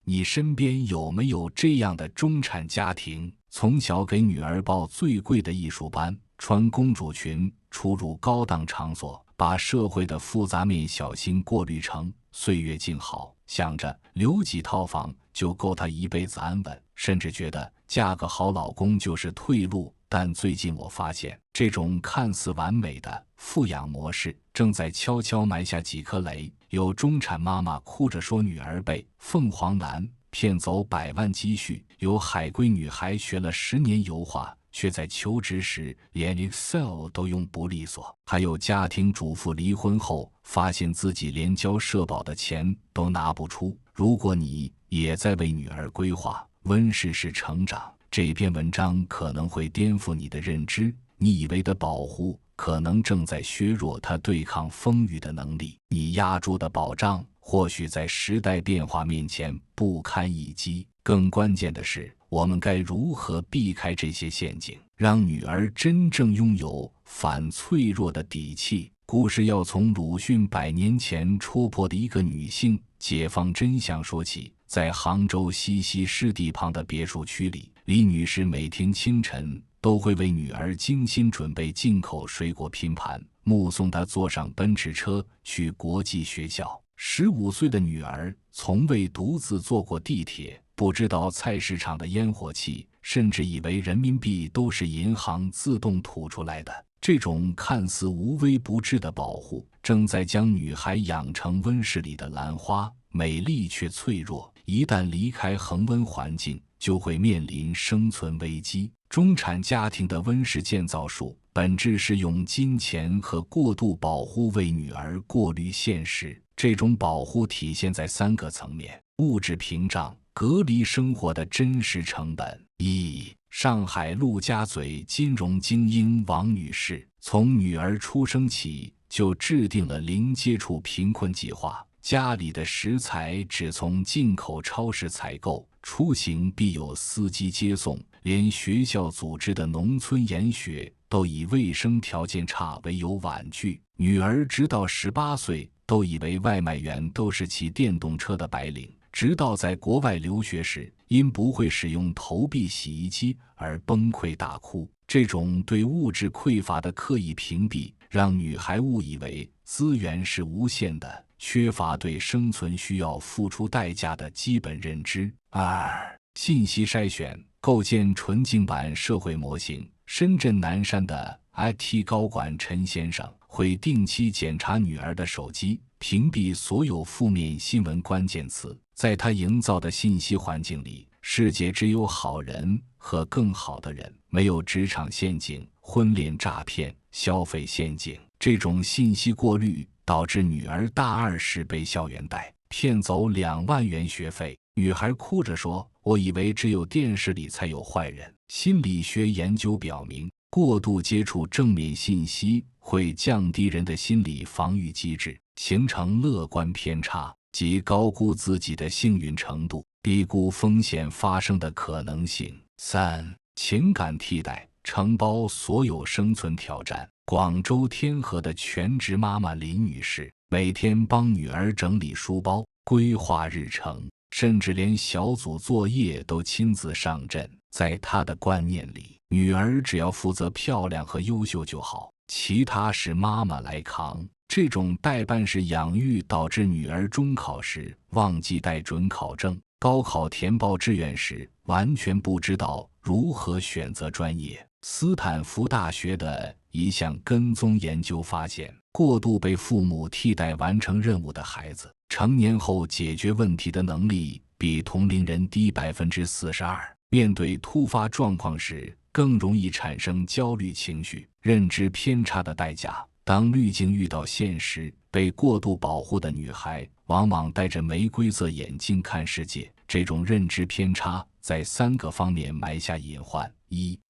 你身边有没有这样的中产家庭？从小给女儿报最贵的艺术班，穿公主裙，出入高档场所，把社会的复杂面小心过滤成岁月静好，想着留几套房就够她一辈子安稳，甚至觉得嫁个好老公就是退路。但最近我发现，这种看似完美的富养模式正在悄悄埋下几颗雷。有中产妈妈哭着说女儿被凤凰男骗走100万积蓄，有海归女孩学了10年油画，却在求职时连 Excel 都用不利索，还有家庭主妇离婚后发现自己连交社保的钱都拿不出。如果你也在为女儿规划温室式成长，这篇文章可能会颠覆你的认知，你以为的保护可能正在削弱她对抗风雨的能力，你押注的保障或许在时代变化面前不堪一击。更关键的是，我们该如何避开这些陷阱，让女儿真正拥有反脆弱的底气？故事要从鲁迅100年前戳破的一个女性解放真相说起。在杭州西溪湿地旁的别墅区里，李女士每天清晨都会为女儿精心准备进口水果拼盘，目送她坐上奔驰车去国际学校。15岁的女儿从未独自坐过地铁，不知道菜市场的烟火气，甚至以为人民币都是银行自动吐出来的。这种看似无微不至的保护，正在将女孩养成温室里的兰花，美丽却脆弱，一旦离开恒温环境，就会面临生存危机。中产家庭的温室建造术，本质是用金钱和过度保护为女儿过滤现实。这种保护体现在3个层面：物质屏障，隔离生活的真实成本。上海陆家嘴金融精英王女士，从女儿出生起就制定了零接触贫困计划，家里的食材只从进口超市采购，出行必有司机接送，连学校组织的农村研学都以卫生条件差为由婉拒。女儿直到18岁都以为外卖员都是骑电动车的白领，直到在国外留学时，因不会使用投币洗衣机而崩溃大哭。这种对物质匮乏的刻意屏蔽，让女孩误以为资源是无限的，缺乏对生存需要付出代价的基本认知。信息筛选，构建纯净版社会模型。深圳南山的 IT 高管陈先生会定期检查女儿的手机，屏蔽所有负面新闻关键词。在他营造的信息环境里，世界只有好人和更好的人，没有职场陷阱、婚恋诈骗、消费陷阱。这种信息过滤导致女儿大2时被校园贷骗走2万元学费。女孩哭着说：“我以为只有电视里才有坏人。”心理学研究表明，过度接触正面信息会降低人的心理防御机制，形成乐观偏差，即高估自己的幸运程度，低估风险发生的可能性。情感替代，承包所有生存挑战。广州天河的全职妈妈林女士，每天帮女儿整理书包、规划日程，甚至连小组作业都亲自上阵。在她的观念里，女儿只要负责漂亮和优秀就好，其他是妈妈来扛。这种代办式养育导致女儿中考时忘记带准考证，高考填报志愿时完全不知道如何选择专业。斯坦福大学的一项跟踪研究发现，过度被父母替代完成任务的孩子，成年后解决问题的能力比同龄人低42%。面对突发状况时，更容易产生焦虑情绪。认知偏差的代价，当滤镜遇到现实，被过度保护的女孩往往戴着玫瑰色眼镜看世界。这种认知偏差在3个方面埋下隐患：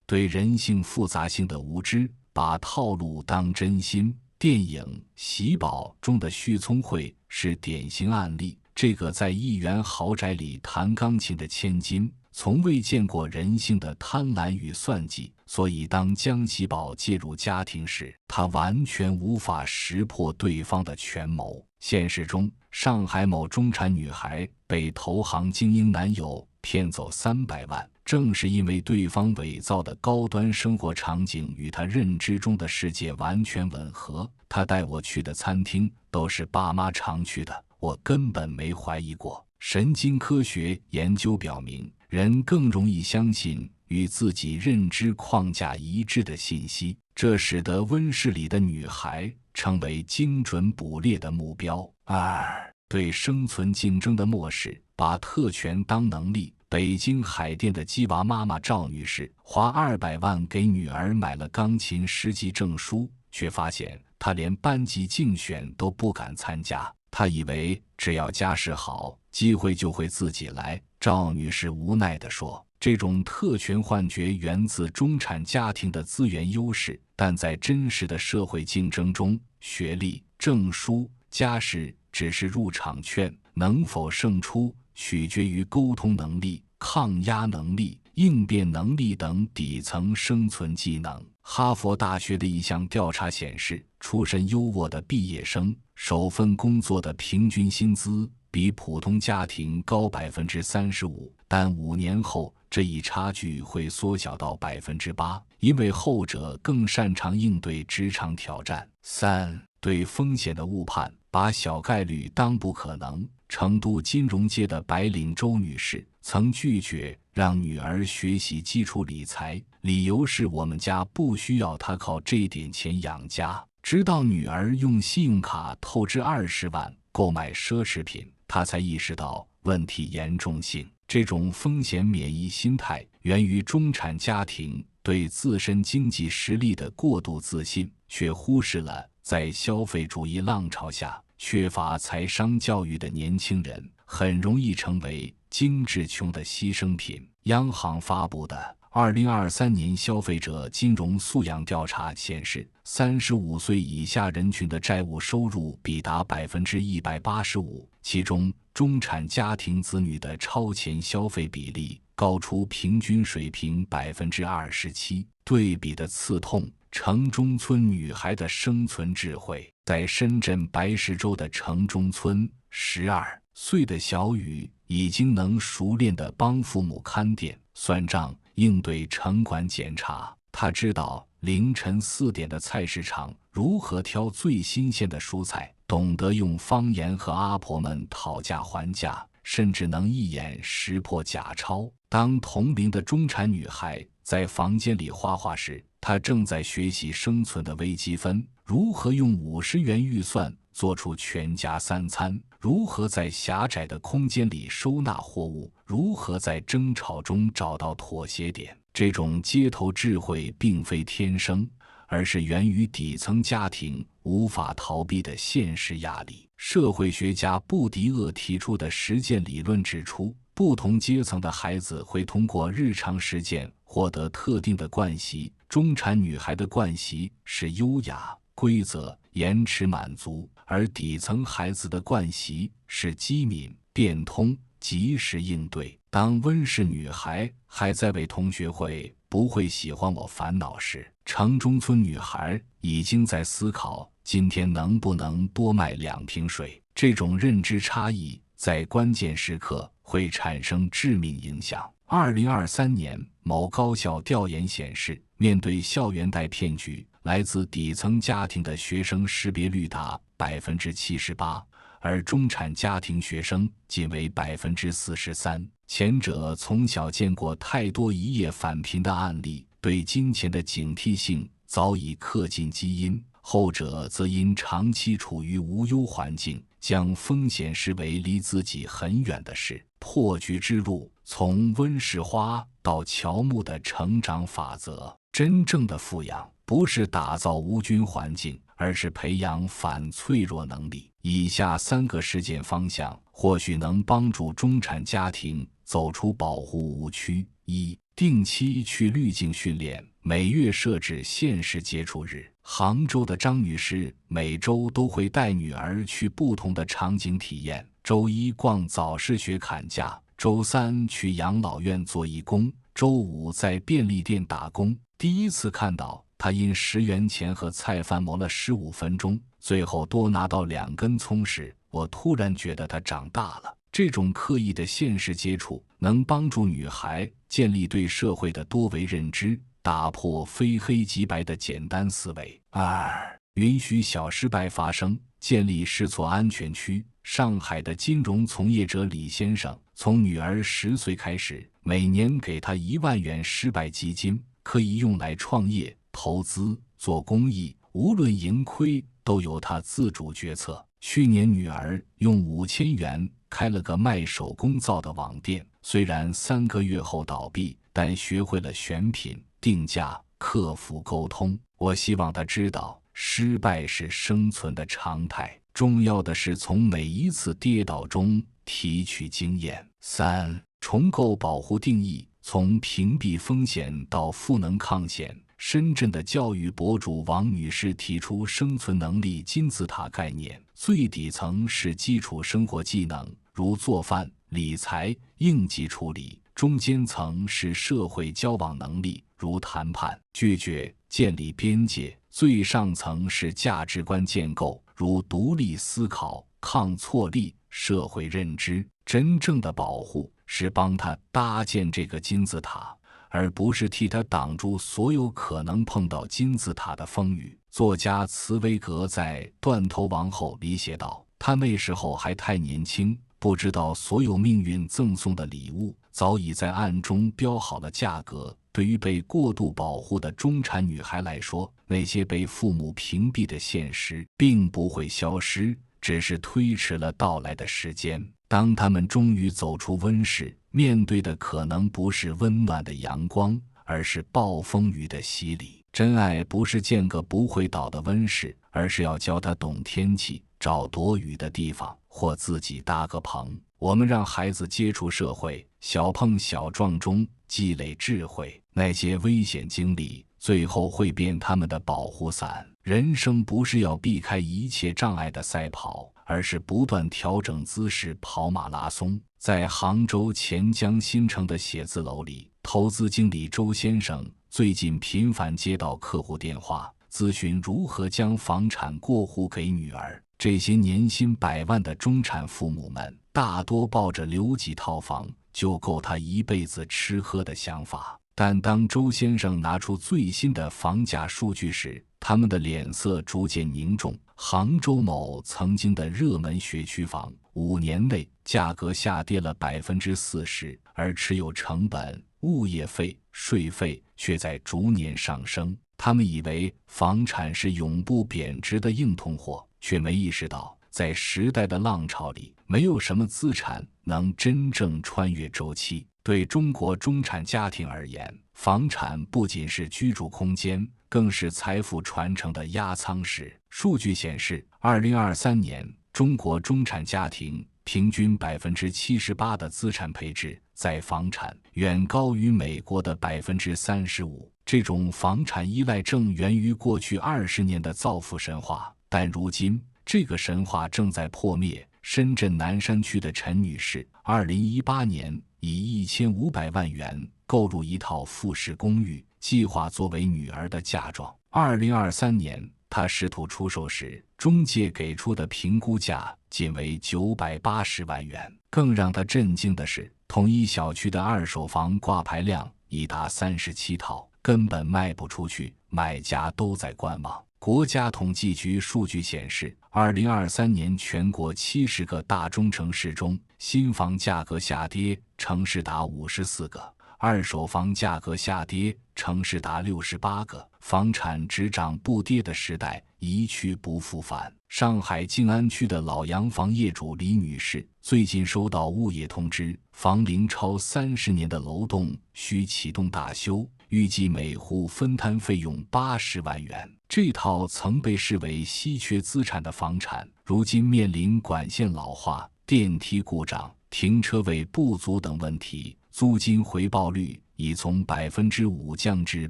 对人性复杂性的无知，把套路当真心。电影《喜宝》中的许聪慧是典型案例。这个在1元豪宅里弹钢琴的千金，从未见过人性的贪婪与算计，所以当江喜宝介入家庭时，他完全无法识破对方的权谋。现实中，上海某中产女孩被投行精英男友骗走300万，正是因为对方伪造的高端生活场景与她认知中的世界完全吻合。他带我去的餐厅都是爸妈常去的，我根本没怀疑过。神经科学研究表明，人更容易相信与自己认知框架一致的信息，这使得温室里的女孩成为精准捕猎的目标。2. 对生存竞争的漠视，把特权当能力。北京海淀的鸡娃妈妈赵女士花200万给女儿买了钢琴10级证书，却发现她连班级竞选都不敢参加。她以为只要家世好，机会就会自己来。赵女士无奈地说，这种特权幻觉源自中产家庭的资源优势，但在真实的社会竞争中，学历、证书、家世只是入场券，能否胜出取决于沟通能力、抗压能力、应变能力等底层生存技能。哈佛大学的一项调查显示，出身优渥的毕业生首份工作的平均薪资比普通家庭高35%，但5年后这一差距会缩小到8%，因为后者更擅长应对职场挑战。3. 对风险的误判，把小概率当不可能。成都金融街的白领周女士曾拒绝让女儿学习基础理财，理由是我们家不需要她靠这点钱养家。直到女儿用信用卡透支20万购买奢侈品，她才意识到问题严重性。这种风险免疫心态源于中产家庭对自身经济实力的过度自信，却忽视了在消费主义浪潮下缺乏财商教育的年轻人很容易成为精致穷的牺牲品。央行发布的2023年消费者金融素养调查显示，35岁以下人群的债务收入比达185%，其中中产家庭子女的超前消费比例高出平均水平27%。对比的刺痛，城中村女孩的生存智慧。在深圳白石洲的城中村，12岁的小雨已经能熟练地帮父母看店、算账，应对城管检查。他知道凌晨4点的菜市场如何挑最新鲜的蔬菜，懂得用方言和阿婆们讨价还价，甚至能一眼识破假钞。当同龄的中产女孩在房间里画画时，她正在学习生存的微积分，如何用50元预算做出全家3餐，如何在狭窄的空间里收纳货物，如何在争吵中找到妥协点。这种街头智慧并非天生，而是源于底层家庭无法逃避的现实压力。社会学家布迪厄提出的实践理论指出，不同阶层的孩子会通过日常实践获得特定的惯习。中产女孩的惯习是优雅、规则、延迟满足，而底层孩子的惯习是机敏、变通、及时应对。当温室女孩还在为同学会不会喜欢我烦恼时，城中村女孩已经在思考今天能不能多卖2瓶水。这种认知差异在关键时刻会产生致命影响。2023年某高校调研显示，面对校园贷骗局，来自底层家庭的学生识别率达78%，而中产家庭学生仅为43%。前者从小见过太多一夜返贫的案例，对金钱的警惕性早已刻进基因；后者则因长期处于无忧环境，将风险视为离自己很远的事。破局之路，从温室花到乔木的成长法则。真正的富养不是打造无菌环境，而是培养反脆弱能力。以下3个实践方向或许能帮助中产家庭走出保护误区。1. 定期去滤镜训练，每月设置现实接触日。杭州的张女士每周都会带女儿去不同的场景体验，周1逛早市学砍价，周3去养老院做义工，周5在便利店打工。第一次看到他因10元钱和菜饭磨了15分钟，最后多拿到2根葱时，我突然觉得他长大了。这种刻意的现实接触能帮助女孩建立对社会的多维认知，打破非黑即白的简单思维。2、允许小失败发生，建立试错安全区。上海的金融从业者李先生从女儿10岁开始，每年给她1万元失败基金，可以用来创业、投资、做公益，无论盈亏都由他自主决策。去年女儿用5000元开了个卖手工皂的网店，虽然3个月后倒闭，但学会了选品、定价、克服沟通。我希望她知道，失败是生存的常态，重要的是从每一次跌倒中提取经验。3、重构保护定义，从屏蔽风险到赋能抗险。深圳的教育博主王女士提出生存能力金字塔概念，最底层是基础生活技能，如做饭、理财、应急处理；中间层是社会交往能力，如谈判、拒绝、建立边界；最上层是价值观建构，如独立思考、抗挫力、社会认知。真正的保护是帮她搭建这个金字塔，而不是替他挡住所有可能碰到金字塔的风雨。作家茨威格在《断头王后》里写道，他那时候还太年轻，不知道所有命运赠送的礼物早已在暗中标好了价格。对于被过度保护的中产女孩来说，那些被父母屏蔽的现实并不会消失，只是推迟了到来的时间。当他们终于走出温室，面对的可能不是温暖的阳光，而是暴风雨的洗礼。真爱不是建个不会倒的温室，而是要教他懂天气，找躲雨的地方，或自己搭个棚。我们让孩子接触社会，小碰小撞中积累智慧，那些危险经历最后会变他们的保护伞。人生不是要避开一切障碍的赛跑，而是不断调整姿势跑马拉松。在杭州钱江新城的写字楼里，投资经理周先生最近频繁接到客户电话，咨询如何将房产过户给女儿。这些年薪100万的中产父母们，大多抱着留几套房就够他一辈子吃喝的想法。但当周先生拿出最新的房价数据时，他们的脸色逐渐凝重。杭州某曾经的热门学区房，5年内价格下跌了40%，而持有成本、物业费、税费却在逐年上升。他们以为房产是永不贬值的硬通货，却没意识到，在时代的浪潮里，没有什么资产能真正穿越周期。对中国中产家庭而言，房产不仅是居住空间，更是财富传承的压舱石。数据显示，2023年中国中产家庭平均78%的资产配置在房产，远高于美国的35%。这种房产依赖症源于过去20年的造富神话，但如今这个神话正在破灭。深圳南山区的陈女士，2018年以1500万元购入一套复式公寓，计划作为女儿的嫁妆。2023年，她试图出售时，中介给出的评估价仅为980万元。更让她震惊的是，同一小区的二手房挂牌量已达37套，根本卖不出去，买家都在观望。国家统计局数据显示，2023年全国70个大中城市中，新房价格下跌城市达54个，二手房价格下跌城市达68个。房产只涨不跌的时代一去不复返。上海静安区的老洋房业主李女士最近收到物业通知，房龄超30年的楼栋需启动大修，预计每户分摊费用80万元。这套曾被视为稀缺资产的房产，如今面临管线老化、电梯故障、停车位不足等问题，租金回报率已从5%降至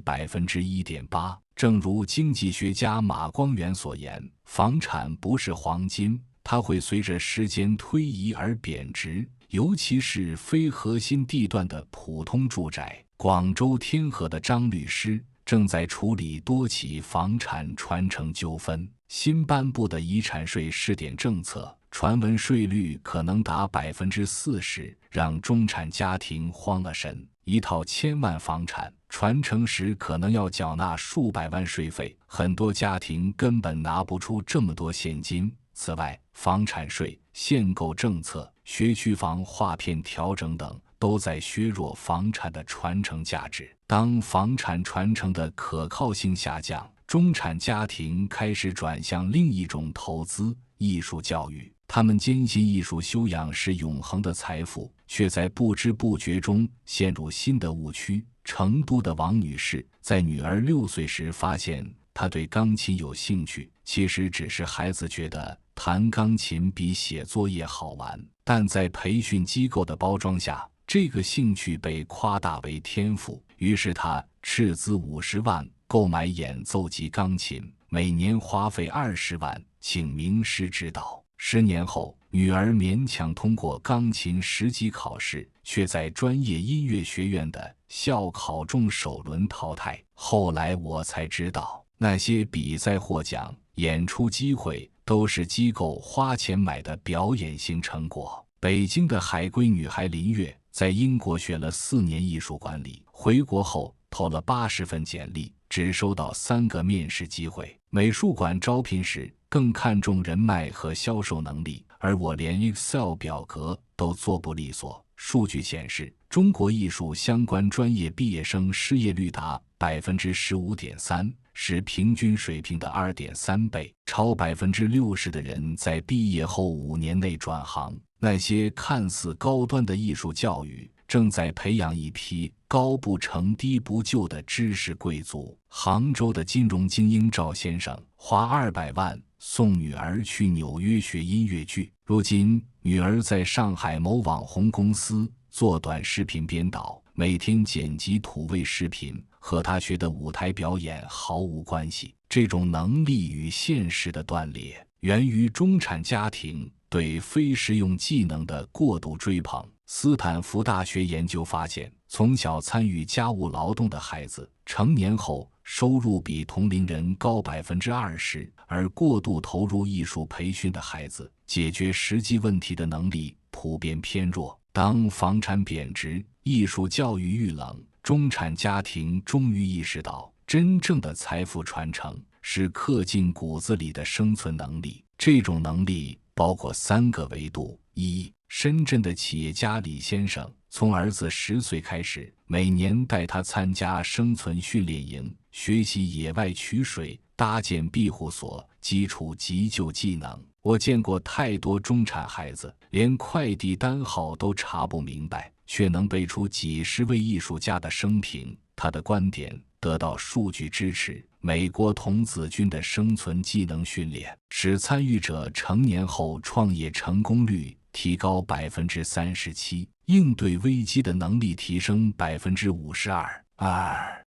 1.8%。正如经济学家马光远所言，房产不是黄金，它会随着时间推移而贬值，尤其是非核心地段的普通住宅。广州天河的张律师正在处理多起房产传承纠纷。新颁布的遗产税试点政策，传闻税率可能达40%，让中产家庭慌了神。一套1000万房产传承时，可能要缴纳数百万税费，很多家庭根本拿不出这么多现金。此外，房产税、限购政策、学区房划片调整等，都在削弱房产的传承价值。当房产传承的可靠性下降，中产家庭开始转向另一种投资——艺术教育。他们坚信艺术修养是永恒的财富，却在不知不觉中陷入新的误区。成都的王女士在女儿6岁时发现她对钢琴有兴趣，其实只是孩子觉得弹钢琴比写作业好玩，但在培训机构的包装下，这个兴趣被夸大为天赋。于是她斥资50万购买演奏级钢琴，每年花费20万请名师指导。10年后，女儿勉强通过钢琴10级考试，却在专业音乐学院的校考中首轮淘汰。后来我才知道，那些比赛获奖、演出机会都是机构花钱买的表演性成果。北京的海归女孩林月在英国学了4年艺术管理，回国后投了80份简历，只收到3个面试机会。美术馆招聘时更看重人脉和销售能力，而我连 Excel 表格都做不利索。数据显示，中国艺术相关专业毕业生失业率达 15.3%， 是平均水平的 2.3 倍，超 60% 的人在毕业后5年内转行。那些看似高端的艺术教育，正在培养一批高不成低不就的知识贵族。杭州的金融精英赵先生花200万送女儿去纽约学音乐剧，如今女儿在上海某网红公司做短视频编导，每天剪辑土味视频，和她学的舞台表演毫无关系。这种能力与现实的断裂，源于中产家庭对非实用技能的过度追捧。斯坦福大学研究发现，从小参与家务劳动的孩子，成年后收入比同龄人高 20%， 而过度投入艺术培训的孩子，解决实际问题的能力普遍偏弱。当房产贬值，艺术教育遇冷，中产家庭终于意识到，真正的财富传承是刻进骨子里的生存能力。这种能力包括3个维度：一、深圳的企业家李先生从儿子10岁开始，每年带他参加生存训练营，学习野外取水、搭建庇护所、基础急救技能。我见过太多中产孩子连快递单号都查不明白，却能背出几十位艺术家的生平。他的观点得到数据支持。美国童子军的生存技能训练使参与者成年后创业成功率提高 37%， 应对危机的能力提升 52%。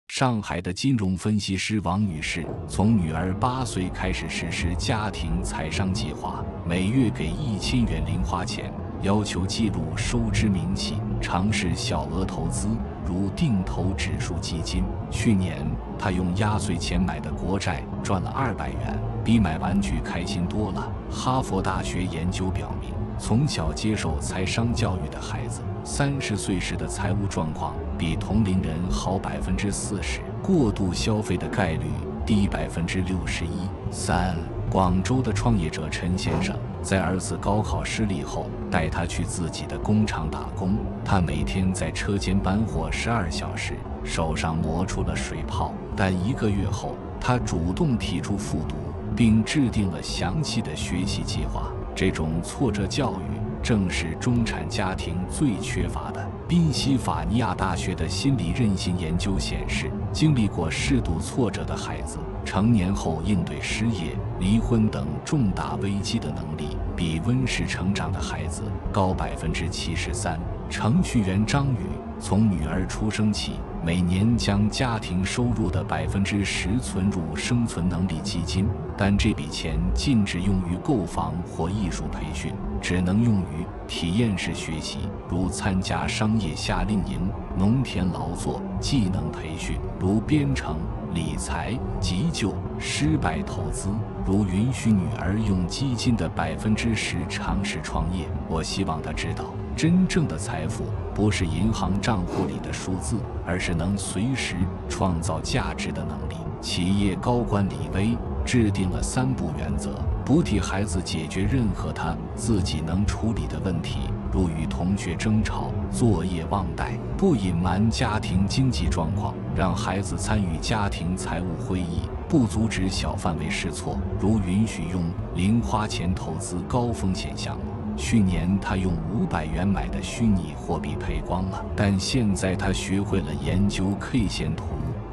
上海的金融分析师王女士从女儿8岁开始实施家庭财商计划，每月给1000元零花钱，要求记录收支明细，尝试小额投资，如定投指数基金。去年她用压岁钱买的国债赚了200元，比买玩具开心多了。哈佛大学研究表明，从小接受财商教育的孩子，30岁时的财务状况比同龄人好 40%， 过度消费的概率低 61%。广州的创业者陈先生在儿子高考失利后，带他去自己的工厂打工。他每天在车间搬货12小时，手上磨出了水泡。但1个月后，他主动提出复读，并制定了详细的学习计划。这种挫折教育正是中产家庭最缺乏的。宾夕法尼亚大学的心理韧性研究显示，经历过适度挫折的孩子，成年后应对失业、离婚等重大危机的能力，比温室成长的孩子高 73%。程序员张宇从女儿出生起，每年将家庭收入的10%存入生存能力基金，但这笔钱禁止用于购房或艺术培训，只能用于体验式学习，如参加商业夏令营、农田劳作、技能培训，如编程、理财、急救、失败投资，如允许女儿用基金的10%尝试创业。我希望她知道，真正的财富不是银行账户里的数字，而是能随时创造价值的能力。企业高管李威制定了3不原则：不替孩子解决任何他自己能处理的问题，如与同学争吵、作业忘带；不隐瞒家庭经济状况，让孩子参与家庭财务会议；不阻止小范围试错，如允许用零花钱投资高风险项目。去年他用500元买的虚拟货币赔光了，但现在他学会了研究 K 线图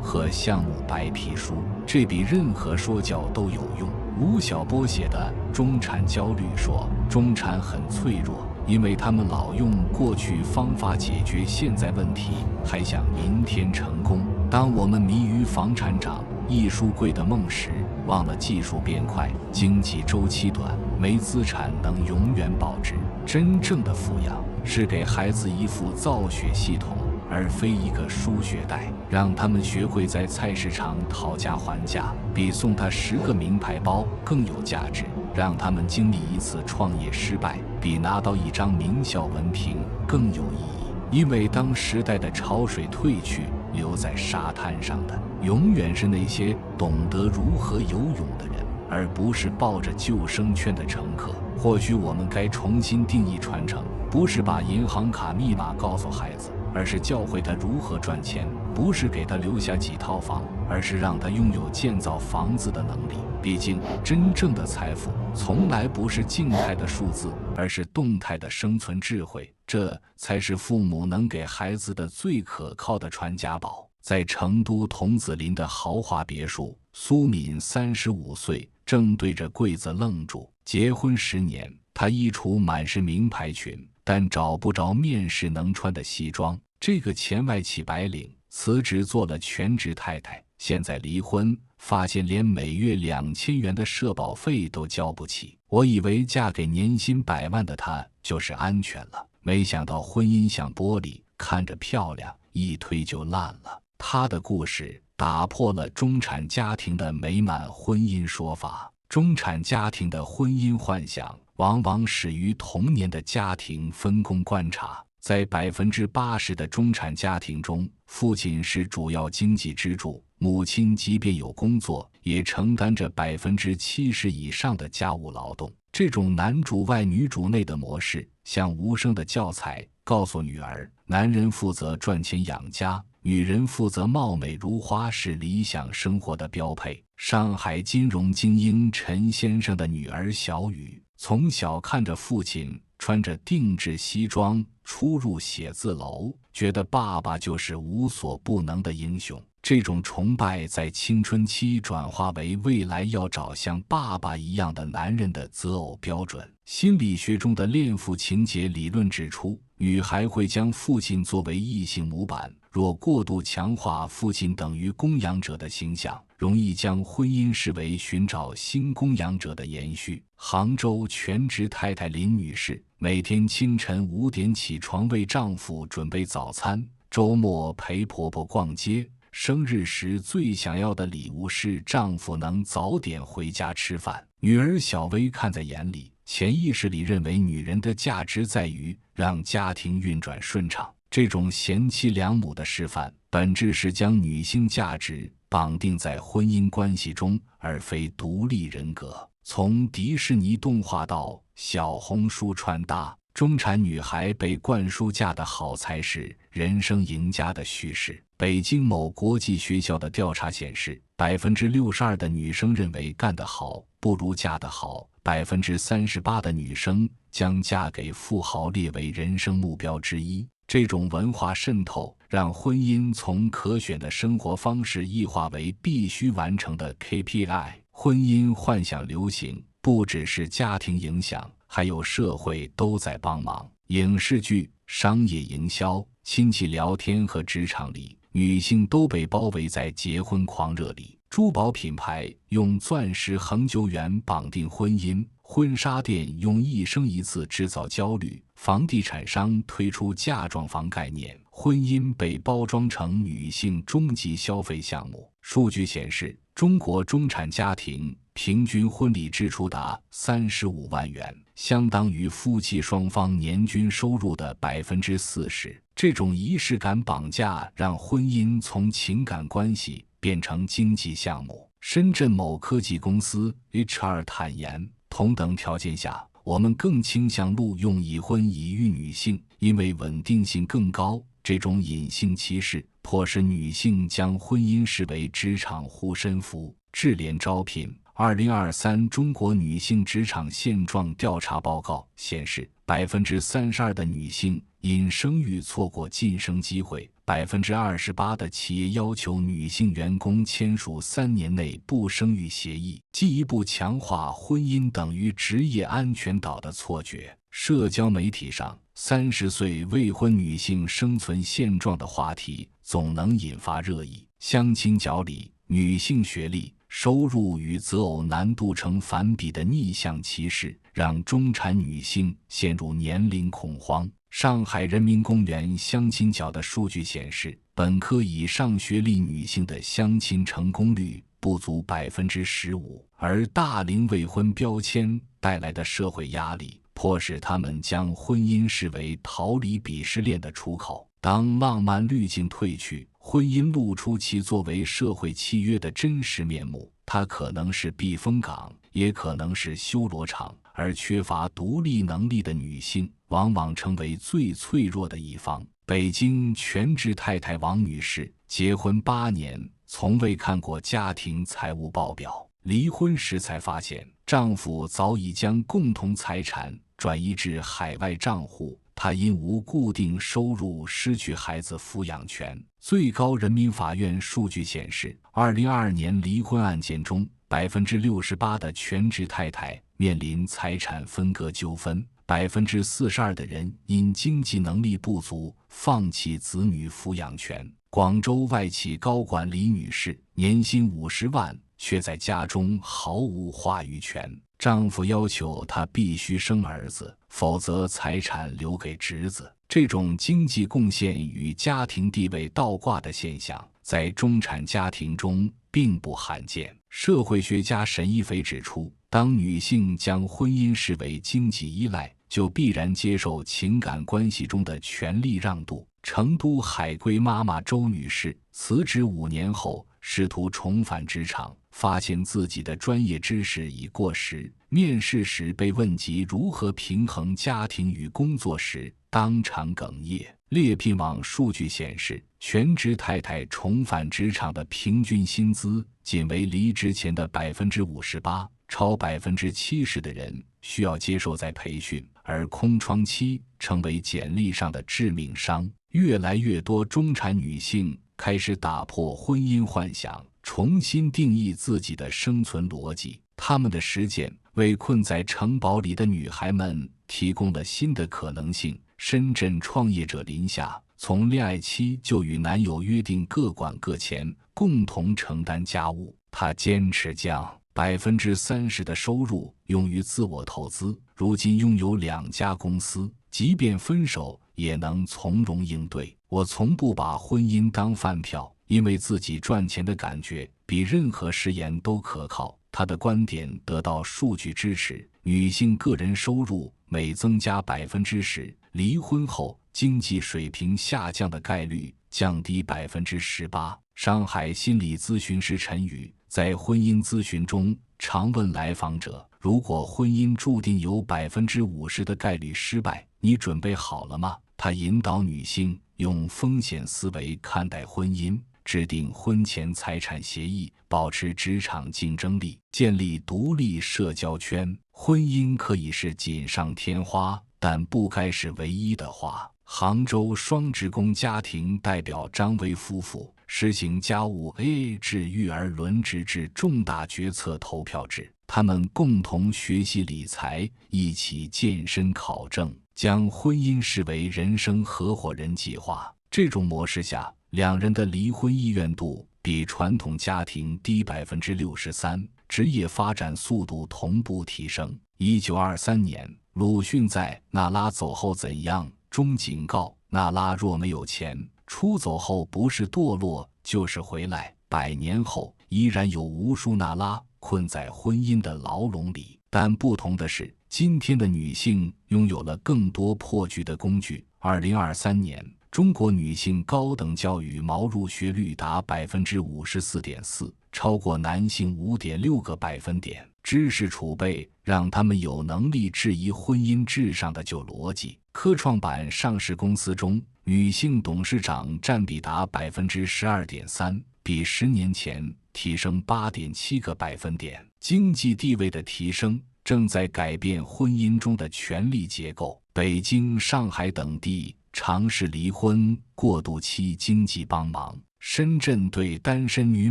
和项目白皮书，这比任何说教都有用。吴晓波写的《中产焦虑》说，中产很脆弱，因为他们老用过去方法解决现在问题，还想明天成功。当我们迷于房产涨、艺术贵的梦时，忘了技术变快，经济周期短，没资产能永远保值。真正的富养是给孩子一副造血系统，而非一个输血带，让他们学会在菜市场讨价还价，比送他10个名牌包更有价值；让他们经历一次创业失败，比拿到一张名校文凭更有意义。因为当时代的潮水退去，留在沙滩上的永远是那些懂得如何游泳的人，而不是抱着救生圈的乘客。或许我们该重新定义传承，不是把银行卡密码告诉孩子，而是教会他如何赚钱；不是给他留下几套房，而是让他拥有建造房子的能力。毕竟，真正的财富从来不是静态的数字，而是动态的生存智慧。这才是父母能给孩子的最可靠的传家宝。在成都桐梓林的豪华别墅，苏敏35岁，正对着柜子愣住。结婚10年，她衣橱满是名牌裙，但找不着面试能穿的西装。这个前外企白领辞职做了全职太太，现在离婚，发现连每月2000元的社保费都交不起。我以为嫁给年薪100万的她就是安全了，没想到婚姻像玻璃，看着漂亮，一推就烂了。她的故事打破了中产家庭的美满婚姻说法。中产家庭的婚姻幻想往往始于童年的家庭分工观察。在80%的中产家庭中，父亲是主要经济支柱，母亲即便有工作，也承担着70%以上的家务劳动。这种男主外女主内的模式，像无声的教材，告诉女儿，男人负责赚钱养家，女人负责貌美如花，是理想生活的标配。上海金融精英陈先生的女儿小雨，从小看着父亲穿着定制西装出入写字楼，觉得爸爸就是无所不能的英雄。这种崇拜在青春期转化为未来要找像爸爸一样的男人的择偶标准。心理学中的恋父情节理论指出，女孩会将父亲作为异性模板，若过度强化父亲等于供养者的形象，容易将婚姻视为寻找新供养者的延续。杭州全职太太林女士，每天清晨5点起床为丈夫准备早餐，周末陪婆婆逛街，生日时最想要的礼物是丈夫能早点回家吃饭。女儿小薇看在眼里，潜意识里认为女人的价值在于让家庭运转顺畅。这种贤妻良母的示范，本质是将女性价值绑定在婚姻关系中，而非独立人格。从迪士尼动画到小红书穿搭，中产女孩被灌输嫁得好才是人生赢家的叙事。北京某国际学校的调查显示，62%的女生认为干得好不如嫁得好，38%的女生将嫁给富豪列为人生目标之一。这种文化渗透，让婚姻从可选的生活方式异化为必须完成的 KPI。婚姻幻想流行，不只是家庭影响，还有社会都在帮忙。影视剧、商业营销、亲戚聊天和职场里，女性都被包围在结婚狂热里。珠宝品牌用钻石恒久远绑定婚姻，婚纱店用一生一次制造焦虑，房地产商推出嫁妆房概念，婚姻被包装成女性终极消费项目。数据显示，中国中产家庭平均婚礼支出达35万元，相当于夫妻双方年均收入的40%。这种仪式感绑架让婚姻从情感关系变成经济项目。深圳某科技公司 HR 坦言，同等条件下，我们更倾向录用已婚已育女性，因为稳定性更高。这种隐性歧视迫使女性将婚姻视为职场护身符。智联招聘2023中国女性职场现状调查报告显示，32%的女性因生育错过晋升机会，28%的企业要求女性员工签署3年内不生育协议，进一步强化婚姻等于职业安全岛的错觉。社交媒体上，30岁未婚女性生存现状的话题总能引发热议。相亲角里，女性学历、收入与择偶难度成反比的逆向歧视，让中产女性陷入年龄恐慌。上海人民公园相亲角的数据显示，本科以上学历女性的相亲成功率不足15%，而大龄未婚标签带来的社会压力，迫使他们将婚姻视为逃离鄙视链的出口。当浪漫滤镜褪去，婚姻露出其作为社会契约的真实面目，它可能是避风港，也可能是修罗场，而缺乏独立能力的女性往往成为最脆弱的一方。北京全职太太王女士结婚8年，从未看过家庭财务报表，离婚时才发现丈夫早已将共同财产转移至海外账户，她因无固定收入失去孩子抚养权。最高人民法院数据显示，2022年离婚案件中，68%的全职太太面临财产分割纠纷，42%的人因经济能力不足放弃子女抚养权。广州外企高管李女士年薪50万，却在家中毫无话语权。丈夫要求她必须生儿子，否则财产留给侄子。这种经济贡献与家庭地位倒挂的现象，在中产家庭中并不罕见。社会学家沈一斐指出，当女性将婚姻视为经济依赖，就必然接受情感关系中的权力让渡。成都海归妈妈周女士辞职5年后，试图重返职场，发现自己的专业知识已过时。面试时被问及如何平衡家庭与工作时，当场哽咽。猎聘网数据显示，全职太太重返职场的平均薪资仅为离职前的58%，超70%的人需要接受再培训，而空窗期成为简历上的致命伤。越来越多中产女性开始打破婚姻幻想，重新定义自己的生存逻辑。她们的实践为困在城堡里的女孩们提供了新的可能性。深圳创业者林夏从恋爱期就与男友约定各管各钱，共同承担家务。她坚持将30%的收入用于自我投资，如今拥有2家公司，即便分手也能从容应对。我从不把婚姻当饭票，因为自己赚钱的感觉比任何誓言都可靠。他的观点得到数据支持，女性个人收入每增加10%，离婚后经济水平下降的概率降低18%。上海心理咨询师陈宇在婚姻咨询中常问来访者，如果婚姻注定有50%的概率失败，你准备好了吗？他引导女性用风险思维看待婚姻，制定婚前财产协议，保持职场竞争力，建立独立社交圈。婚姻可以是锦上添花，但不该是唯一的花。杭州双职工家庭代表张薇夫妇实行家务 AA 制育儿轮值制重大决策投票制，他们共同学习理财，一起健身考证，将婚姻视为人生合伙人计划。这种模式下，两人的离婚意愿度比传统家庭低63%，职业发展速度同步提升。1923年，鲁迅在《娜拉走后怎样》中警告，娜拉若没有钱，出走后不是堕落就是回来，100年后依然有无数娜拉困在婚姻的牢笼里。但不同的是，今天的女性拥有了更多破局的工具。2023年，中国女性高等教育毛入学率达 54.4%， 超过男性 5.6个百分点。知识储备让他们有能力质疑婚姻至上的旧逻辑。科创板上市公司中，女性董事长占比达 12.3%， 比10年前提升 8.7个百分点。经济地位的提升正在改变婚姻中的权力结构。北京、上海等地尝试离婚过渡期经济帮忙，深圳对单身女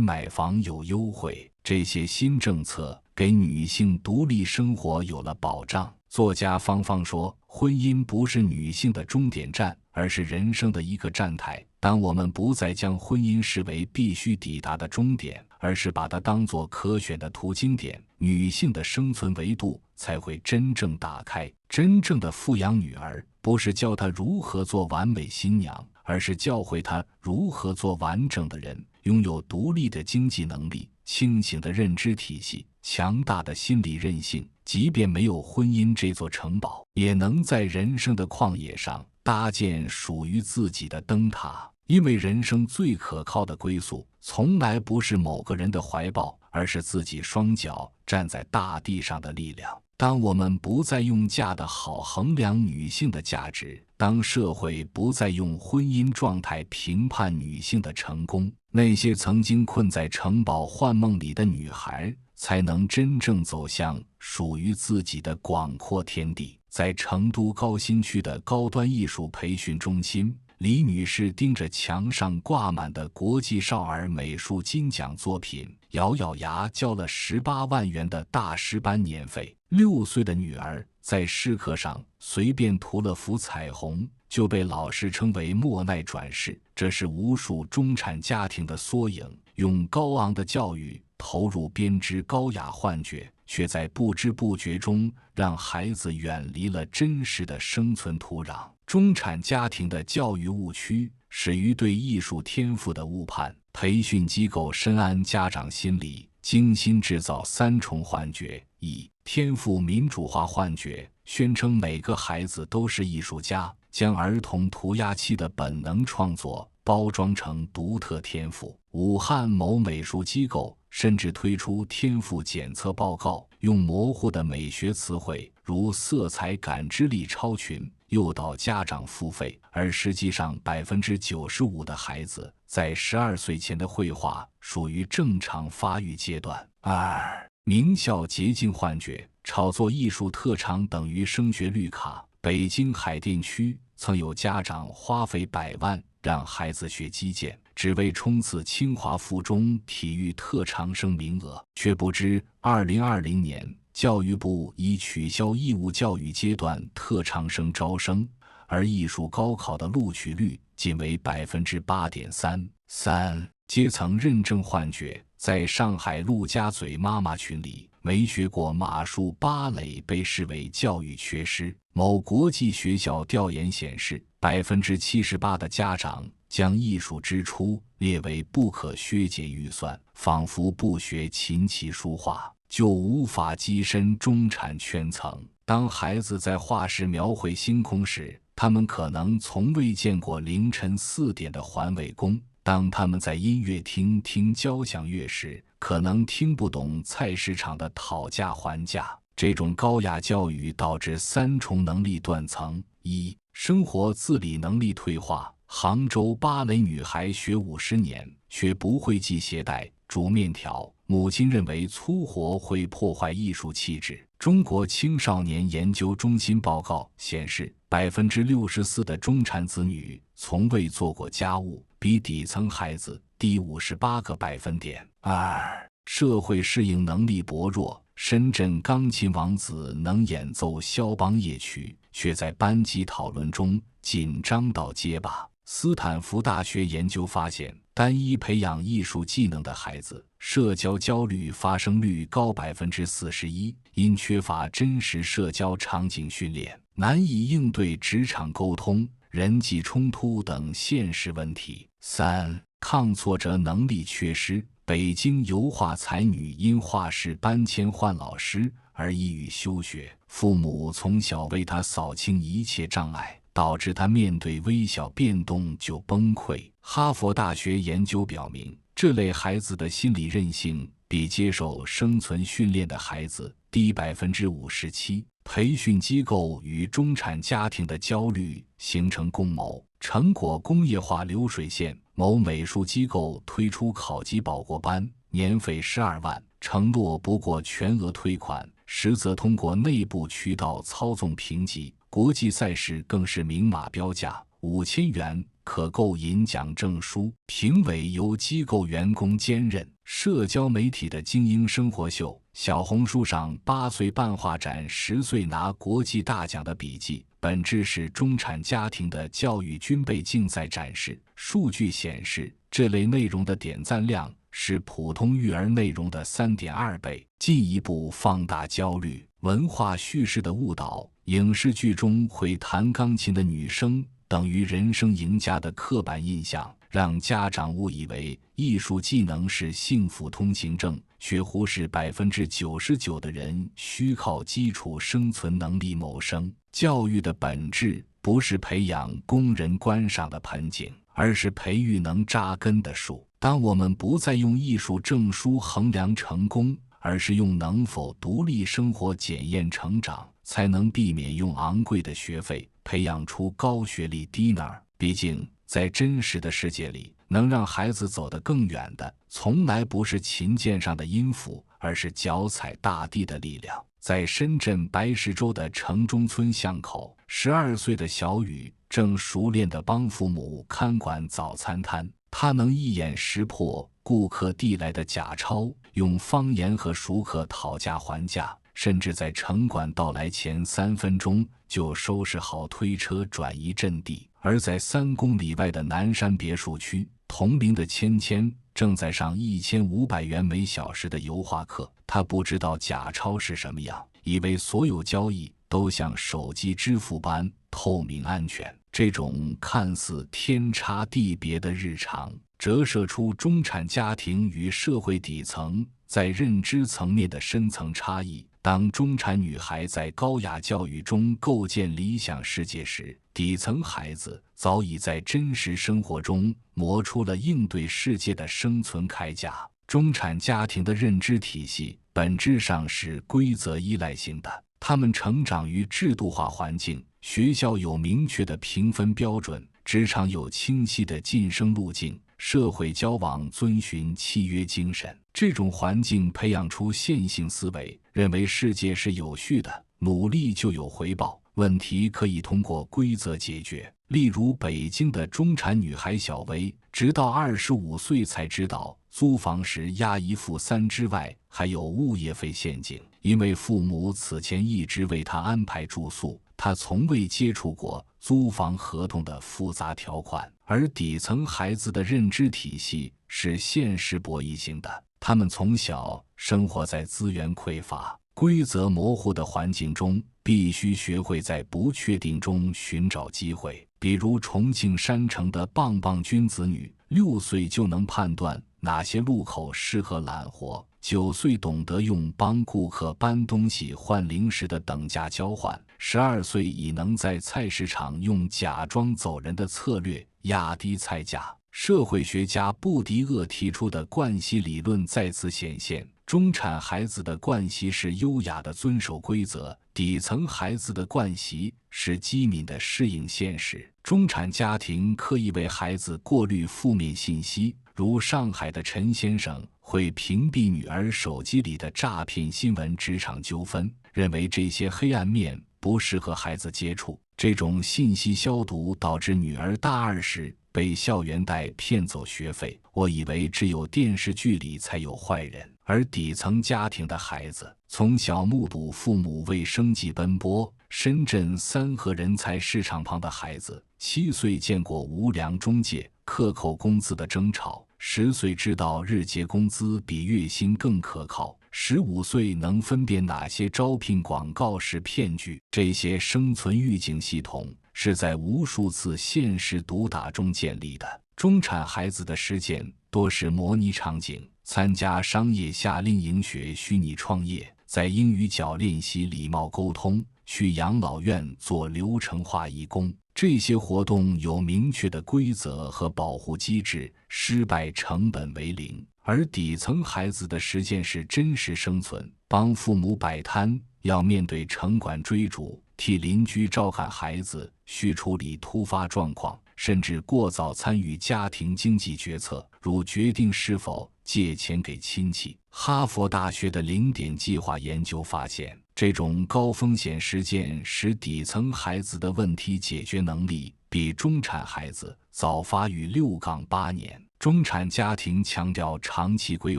买房有优惠。这些新政策给女性独立生活有了保障。作家方方说，婚姻不是女性的终点站，而是人生的一个站台。当我们不再将婚姻视为必须抵达的终点，而是把它当作可选的途经点，女性的生存维度才会真正打开。真正的富养女儿，不是教她如何做完美新娘，而是教会她如何做完整的人，拥有独立的经济能力、清醒的认知体系、强大的心理韧性，即便没有婚姻这座城堡，也能在人生的旷野上搭建属于自己的灯塔。因为人生最可靠的归宿，从来不是某个人的怀抱，而是自己双脚站在大地上的力量。当我们不再用嫁得好衡量女性的价值，当社会不再用婚姻状态评判女性的成功，那些曾经困在城堡幻梦里的女孩才能真正走向属于自己的广阔天地。在成都高新区的高端艺术培训中心，李女士盯着墙上挂满的国际少儿美术金奖作品，咬咬牙交了18万元的大师班年费。6岁的女儿在诗课上随便涂了幅彩虹，就被老师称为莫奈转世。这是无数中产家庭的缩影，用高昂的教育投入编织高雅幻觉，却在不知不觉中让孩子远离了真实的生存土壤。中产家庭的教育误区始于对艺术天赋的误判。培训机构深谙家长心理，精心制造3重幻觉：一、天赋民主化幻觉，宣称每个孩子都是艺术家，将儿童涂鸦期的本能创作包装成独特天赋。武汉某美术机构甚至推出天赋检测报告，用模糊的美学词汇如色彩感知力超群诱导家长付费，而实际上 95% 的孩子在12岁前的绘画属于正常发育阶段。2、名校捷径幻觉，炒作艺术特长等于升学绿卡。北京海淀区曾有家长花费100万让孩子学击剑，只为冲刺清华附中体育特长生名额，却不知2020年教育部已取消义务教育阶段特长生招生，而艺术高考的录取率仅为 8.3%。3、阶层认证幻觉，在上海陆家嘴妈妈群里，没学过马术芭蕾被视为教育缺失。某国际学校调研显示，78%的家长将艺术支出列为不可削减预算，仿佛不学琴棋书画就无法跻身中产圈层。当孩子在画室描绘星空时，他们可能从未见过凌晨4点的环卫工；当他们在音乐厅听交响乐时，可能听不懂菜市场的讨价还价。这种高雅教育导致3重能力断层：一、生活自理能力退化。杭州芭蕾女孩学50年，却不会系鞋带、煮面条，母亲认为粗活会破坏艺术气质。中国青少年研究中心报告显示，64%的中产子女从未做过家务，比底层孩子低58个百分点。2、社会适应能力薄弱。深圳钢琴王子能演奏肖邦夜曲，却在班级讨论中紧张到结巴。斯坦福大学研究发现，单一培养艺术技能的孩子，社交焦虑发生率高41%，因缺乏真实社交场景训练，难以应对职场沟通、人际冲突等现实问题。3、抗挫折能力缺失。北京油画才女因画室搬迁换老师而抑郁休学，父母从小为她扫清一切障碍，导致她面对微小变动就崩溃。哈佛大学研究表明，这类孩子的心理韧性比接受生存训练的孩子低57%。培训机构与中产家庭的焦虑形成共谋。成果工业化流水线，某美术机构推出考级保过班，年费12万，承诺不过全额退款，实则通过内部渠道操纵评级，国际赛事更是明码标价，5000元可购银奖证书，评委由机构员工兼任。社交媒体的精英生活秀，小红书上8岁办画展10岁拿国际大奖的笔记，本质是中产家庭的教育军备竞赛展示。数据显示，这类内容的点赞量是普通育儿内容的3.2倍，进一步放大焦虑。文化叙事的误导，影视剧中会弹钢琴的女生等于人生赢家的刻板印象，让家长误以为艺术技能是幸福通行证，却忽视99%的人需靠基础生存能力谋生。教育的本质不是培养供人观赏的盆景，而是培育能扎根的树。当我们不再用艺术证书衡量成功，而是用能否独立生活检验成长，才能避免用昂贵的学费培养出高学历低能儿。毕竟在真实的世界里，能让孩子走得更远的，从来不是琴键上的音符，而是脚踩大地的力量。在深圳白石洲的城中村巷口，12岁的小雨正熟练地帮父母看管早餐摊，他能一眼识破顾客递来的假钞，用方言和熟客讨价还价，甚至在城管到来前3分钟就收拾好推车转移阵地。而在3公里外的南山别墅区，同龄的芊芊正在上1500元每小时的油画课，他不知道假钞是什么样，以为所有交易都像手机支付般透明安全。这种看似天差地别的日常，折射出中产家庭与社会底层在认知层面的深层差异。当中产女孩在高雅教育中构建理想世界时，底层孩子早已在真实生活中磨出了应对世界的生存铠甲。中产家庭的认知体系本质上是规则依赖性的，他们成长于制度化环境，学校有明确的评分标准，职场有清晰的晋升路径，社会交往遵循契约精神。这种环境培养出线性思维，认为世界是有序的，努力就有回报，问题可以通过规则解决。例如北京的中产女孩小薇，直到25岁才知道租房时押1付3之外还有物业费陷阱，因为父母此前一直为她安排住宿，她从未接触过租房合同的复杂条款。而底层孩子的认知体系是现实博弈性的，他们从小生活在资源匮乏、规则模糊的环境中，必须学会在不确定中寻找机会。比如重庆山城的棒棒军子女，6岁就能判断哪些路口适合揽活，9岁懂得用帮顾客搬东西换零食的等价交换，12岁已能在菜市场用假装走人的策略压低菜价。社会学家布迪厄提出的惯习理论再次显现，中产孩子的惯习是优雅的遵守规则，底层孩子的惯习是机敏的适应现实。中产家庭刻意为孩子过滤负面信息，如上海的陈先生会屏蔽女儿手机里的诈骗新闻、职场纠纷，认为这些黑暗面不适合孩子接触。这种信息消毒导致女儿大2时被校园贷骗走学费。我以为只有电视剧里才有坏人，而底层家庭的孩子从小目睹父母为生计奔波。深圳3河人才市场旁的孩子7岁见过无良中介克扣工资的争吵，10岁知道日结工资比月薪更可靠，15岁能分辨哪些招聘广告是骗局。这些生存预警系统是在无数次现实毒打中建立的。中产孩子的实践多是模拟场景，参加商业夏令营学虚拟创业，在英语角练习礼貌沟通，去养老院做流程化义工。这些活动有明确的规则和保护机制，失败成本为0。而底层孩子的实践是真实生存，帮父母摆摊，要面对城管追逐，替邻居照看孩子，需处理突发状况，甚至过早参与家庭经济决策，如决定是否借钱给亲戚。哈佛大学的0点计划研究发现，这种高风险实践使底层孩子的问题解决能力比中产孩子早发育6-8年。中产家庭强调长期规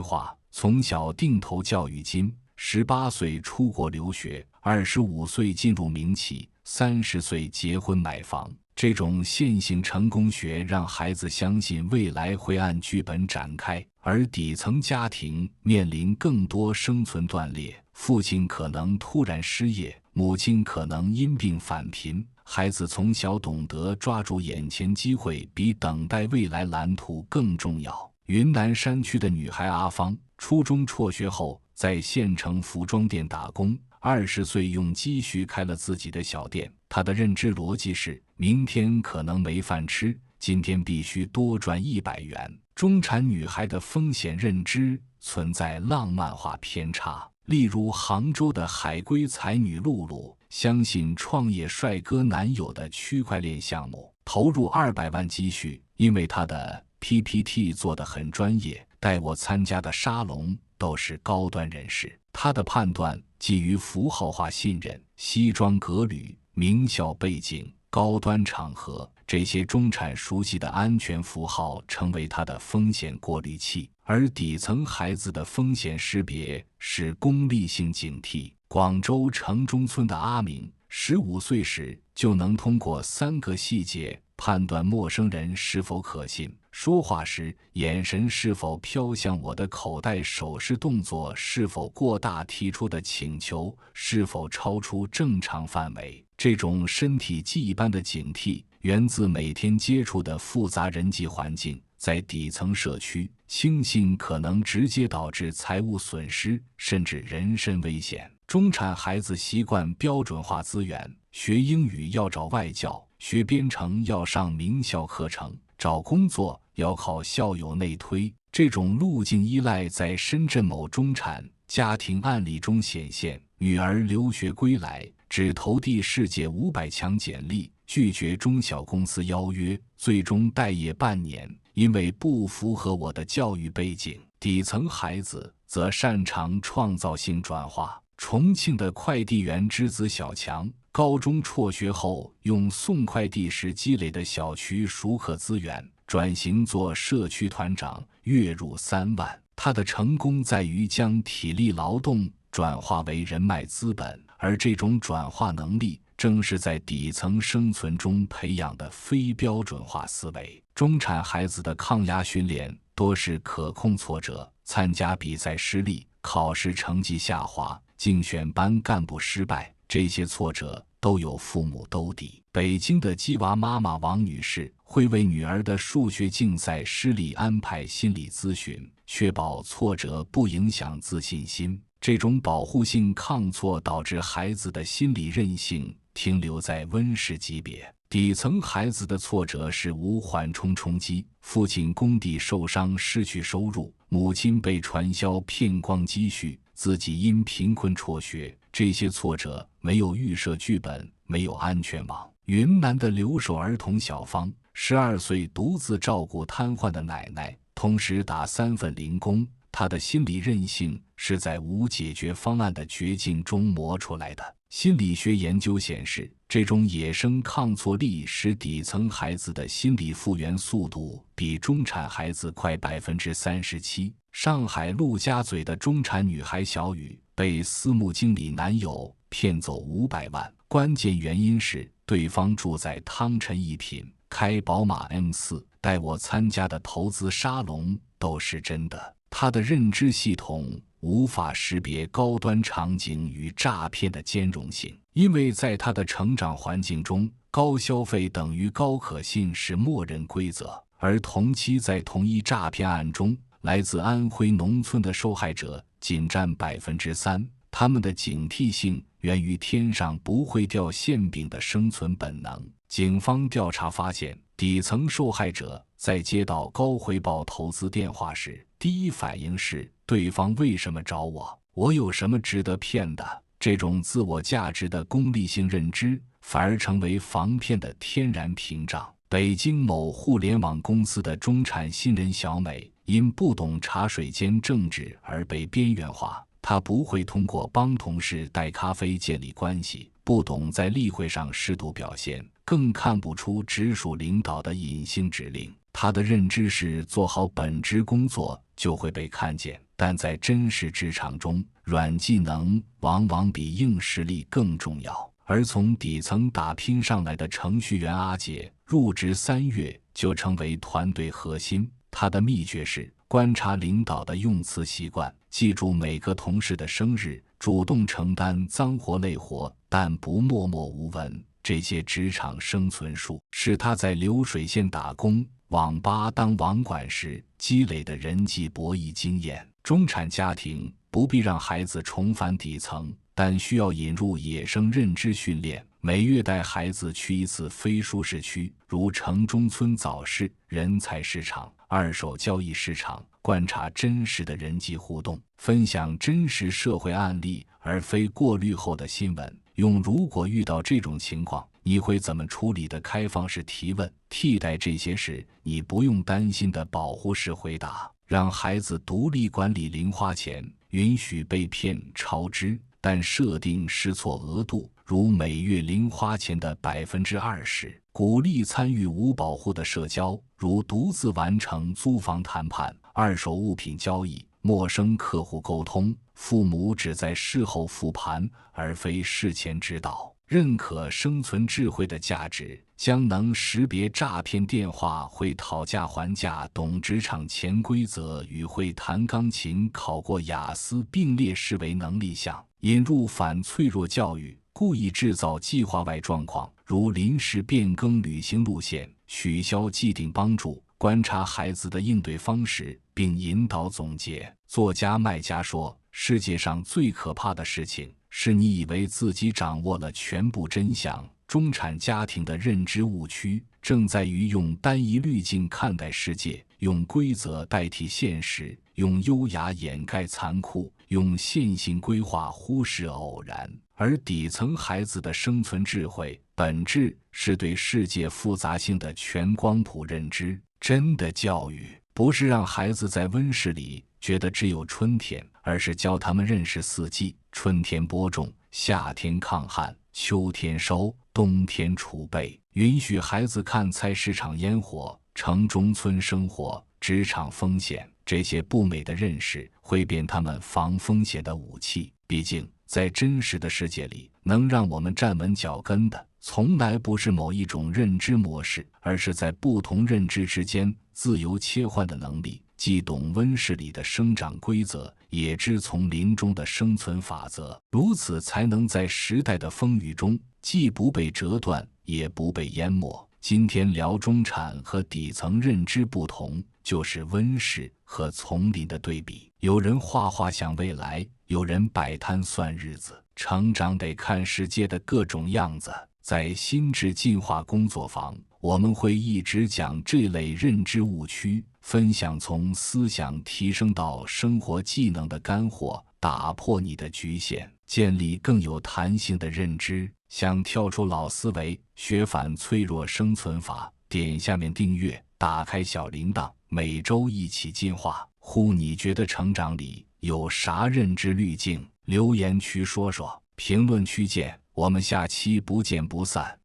划，从小定投教育金，18岁出国留学，25岁进入民企，30岁结婚买房。这种线性成功学让孩子相信未来会按剧本展开，而底层家庭面临更多生存断裂，父亲可能突然失业，母亲可能因病返贫。孩子从小懂得抓住眼前机会比等待未来蓝图更重要。云南山区的女孩阿芳，初中辍学后在县城服装店打工，20岁用积蓄开了自己的小店。她的认知逻辑是，明天可能没饭吃，今天必须多赚100元。中产女孩的风险认知存在浪漫化偏差。例如杭州的海归才女露露，相信创业帅哥男友的区块链项目，投入200万积蓄，因为她的 PPT 做得很专业，带我参加的沙龙都是高端人士。她的判断基于符号化信任，西装革履，名校背景，高端场合，这些中产熟悉的安全符号成为他的风险过滤器。而底层孩子的风险识别是功利性警惕。广州城中村的阿明15岁时就能通过3个细节判断陌生人是否可信：说话时眼神是否飘向我的口袋，手势动作是否过大，提出的请求是否超出正常范围。这种身体记忆般的警惕源自每天接触的复杂人际环境。在底层社区，轻信可能直接导致财务损失，甚至人身危险。中产孩子习惯标准化资源，学英语要找外教，学编程要上名校课程，找工作要靠校友内推。这种路径依赖在深圳某中产家庭案例中显现：女儿留学归来，只投递世界500强简历，拒绝中小公司邀约，最终待业半年，因为不符合我的教育背景。底层孩子则擅长创造性转化。重庆的快递员之子小强，高中辍学后用送快递时积累的小区熟客资源，转型做社区团长，月入3万。他的成功在于将体力劳动转化为人脉资本，而这种转化能力正是在底层生存中培养的非标准化思维。中产孩子的抗压训练多是可控挫折，参加比赛失利，考试成绩下滑，竞选班干部失败，这些挫折都有父母兜底。北京的鸡娃妈妈王女士会为女儿的数学竞赛失利安排心理咨询，确保挫折不影响自信心。这种保护性抗挫导致孩子的心理韧性停留在温室级别。底层孩子的挫折是无缓冲冲击，父亲工地受伤失去收入，母亲被传销骗光积蓄，自己因贫困辍学。这些挫折没有预设剧本，没有安全网。云南的留守儿童小芳，12岁独自照顾瘫痪的奶奶，同时打3份零工。他的心理韧性是在无解决方案的绝境中磨出来的。心理学研究显示，这种野生抗挫力使底层孩子的心理复原速度比中产孩子快37%。上海陆家嘴的中产女孩小雨被私募经理男友骗走500万，关键原因是对方住在汤臣一品，开宝马 M4，带我参加的投资沙龙都是真的。他的认知系统无法识别高端场景与诈骗的兼容性，因为在他的成长环境中，高消费等于高可信是默认规则。而同期在同一诈骗案中，来自安徽农村的受害者仅占3%，他们的警惕性源于天上不会掉馅饼的生存本能。警方调查发现，底层受害者在接到高回报投资电话时，第一反应是对方为什么找我？我有什么值得骗的？这种自我价值的功利性认知反而成为防骗的天然屏障。北京某互联网公司的中产新人小美，因不懂茶水间政治而被边缘化。她不会通过帮同事带咖啡建立关系，不懂在例会上适度表现，更看不出直属领导的隐性指令。她的认知是做好本职工作就会被看见，但在真实职场中，软技能往往比硬实力更重要。而从底层打拼上来的程序员阿杰，入职3月就成为团队核心。他的秘诀是观察领导的用词习惯，记住每个同事的生日，主动承担脏活累活，但不默默无闻。这些职场生存术是他在流水线打工、网吧当网管时积累的人际博弈经验。中产家庭不必让孩子重返底层，但需要引入野生认知训练，每月带孩子去一次非舒适区，如城中村早市、人才市场、二手交易市场，观察真实的人际互动，分享真实社会案例，而非过滤后的新闻。用如果遇到这种情况，你会怎么处理的开放式提问，替代这些事你不用担心的保护式回答，让孩子独立管理零花钱，允许被骗超支，但设定试错额度，如每月零花钱的20%，鼓励参与无保护的社交，如独自完成租房谈判、二手物品交易、陌生客户沟通。父母只在事后复盘，而非事前指导。认可生存智慧的价值，将能识别诈骗电话、会讨价还价、懂职场潜规则与会弹钢琴、考过雅思并列视为能力项。引入反脆弱教育，故意制造计划外状况，如临时变更旅行路线、取消既定帮助，观察孩子的应对方式，并引导总结。作家麦家说，世界上最可怕的事情是你以为自己掌握了全部真相。中产家庭的认知误区正在于用单一滤镜看待世界，用规则代替现实，用优雅掩盖残酷，用线性规划忽视偶然。而底层孩子的生存智慧本质是对世界复杂性的全光谱认知。真的教育不是让孩子在温室里觉得只有春天，而是教他们认识四季：春天播种，夏天抗旱，秋天收，冬天储备。允许孩子看菜市场烟火、城中村生活、职场风险，这些不美的认识会变他们防风险的武器。毕竟在真实的世界里，能让我们站稳脚跟的从来不是某一种认知模式，而是在不同认知之间自由切换的能力，既懂温室里的生长规则，也知丛林中的生存法则，如此才能在时代的风雨中既不被折断，也不被淹没。今天聊中产和底层认知不同，就是温室和丛林的对比。有人画画想未来，有人摆摊算日子。成长得看世界的各种样子。在心智进化工作坊，我们会一直讲这类认知误区，分享从思想提升到生活技能的干货，打破你的局限，建立更有弹性的认知。想跳出老思维，学反脆弱生存法，点下面订阅，打开小铃铛，每周一起进化。你觉得成长里有啥认知滤镜？留言区说说，评论区见，我们下期不见不散。